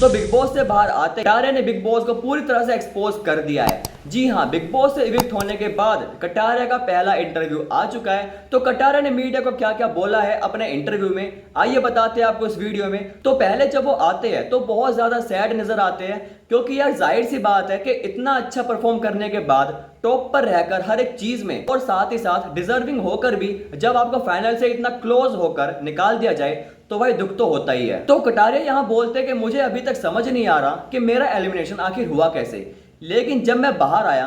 तो big boss से बाहर आते कटारिया ने बिग बॉस को पूरी तरह से एक्सपोज कर दिया है। जी हाँ, बिग बॉस से इविक्ट होने के बाद कटारिया का पहला इंटरव्यू आ चुका है। तो कटारिया ने मीडिया को क्या क्या बोला है अपने इंटरव्यू में, आइए बताते हैं आपको इस वीडियो में। तो पहले जब वो आते हैं तो बहुत ज्यादा सैड नजर आते हैं, क्योंकि यार जाहिर सी बात है कि इतना अच्छा परफॉर्म करने के बाद टॉप पर रहकर हर एक चीज में और साथ ही साथ डिजर्विंग होकर भी जब आपको फाइनल से इतना क्लोज होकर निकाल दिया जाए तो भाई दुख तो होता ही है। तो कटारिया यहाँ बोलते कि मुझे अभी तक समझ नहीं आ रहा कि मेरा एलिमिनेशन आखिर हुआ कैसे, लेकिन जब मैं बाहर आया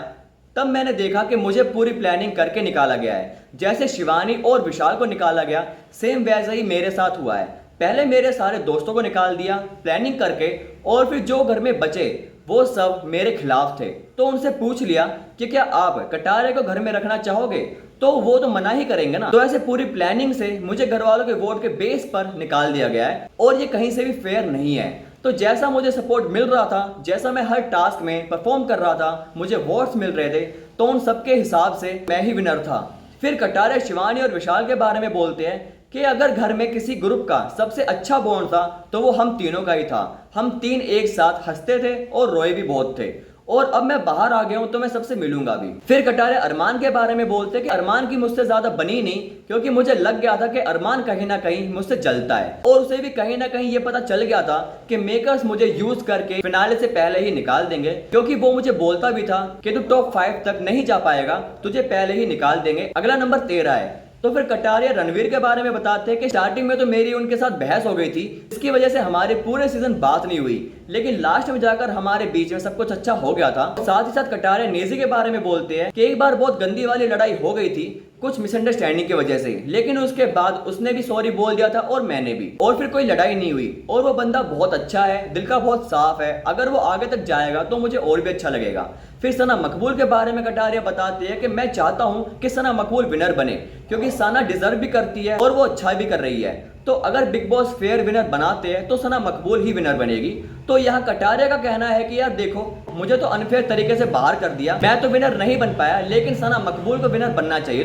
तब मैंने देखा कि मुझे पूरी प्लानिंग करके निकाला गया है। जैसे शिवानी और विशाल को निकाला गया, सेम वैसा ही मेरे साथ हुआ है। पहले मेरे सारे दोस्तों को निकाल दिया प्लानिंग करके, और फिर जो घर में बचे वो सब मेरे खिलाफ थे। तो उनसे पूछ लिया कि क्या आप कटारिया को घर में रखना चाहोगे, तो वो तो मना ही करेंगे ना। तो ऐसे पूरी प्लानिंग से मुझे घर वालों के वोट के बेस पर निकाल दिया गया है, और ये कहीं से भी फेयर नहीं है। तो जैसा मुझे सपोर्ट मिल रहा था, जैसा मैं हर टास्क में परफॉर्म कर रहा था, मुझे वोट्स मिल रहे थे, तो उन सबके हिसाब से मैं ही विनर था। फिर कटारिया शिवानी और विशाल के बारे में बोलते हैं कि अगर घर में किसी ग्रुप का सबसे अच्छा बॉन्ड था तो वो हम तीनों का ही था। हम तीन एक साथ हंसते थे और रोए भी बहुत थे, और अब मैं बाहर आ गया हूं तो मैं सबसे मिलूंगा भी। फिर कटारिया अरमान के बारे में बोलते हैं कि अरमान की मुझसे ज्यादा बनी नहीं, क्योंकि मुझे लग गया था कि अरमान कहीं ना कहीं मुझसे जलता है, और उसे भी कहीं ना कहीं ये पता चल गया था कि मेकर्स मुझे यूज करके फिनाले से पहले ही निकाल देंगे, क्योंकि वो मुझे बोलता भी था कि तू टॉप 5 तक नहीं जा पाएगा, तुझे पहले ही निकाल देंगे, अगला नंबर तेरा है। तो फिर कटारिया रणवीर के बारे में बताते हैं कि स्टार्टिंग में तो मेरी उनके साथ बहस हो गई थी, इसकी वजह से हमारे पूरे सीजन बात नहीं हुई, लेकिन लास्ट में जाकर हमारे बीच में सब कुछ अच्छा हो गया था। साथ ही साथ कटारिया नेजी के बारे में बोलते हैं कि एक बार बहुत गंदी वाली लड़ाई हो गई थी कुछ मिसअंडरस्टैंडिंग की वजह से, लेकिन उसके बाद उसने भी सॉरी बोल दिया था और मैंने भी, और फिर कोई लड़ाई नहीं हुई। और वो बंदा बहुत अच्छा है, दिल का बहुत साफ है, अगर वो आगे तक जाएगा तो मुझे और भी अच्छा लगेगा। फिर सना मकबूल के बारे में कटारिया बताते हैं कि मैं चाहता हूं कि सना मकबूल विनर बने, क्योंकि सना डिजर्व भी करती है और वो अच्छा भी कर रही है। तो अगर बिग बॉस फेयर विनर बनाते हैं तो सना मकबूल ही विनर बनेगी। तो यहाँ कटारिया का कहना है कि यार देखो, मुझे तो अनफेयर तरीके से बाहर कर दिया, मैं तो विनर नहीं बन पाया, लेकिन सना मकबूल को विनर बनना चाहिए।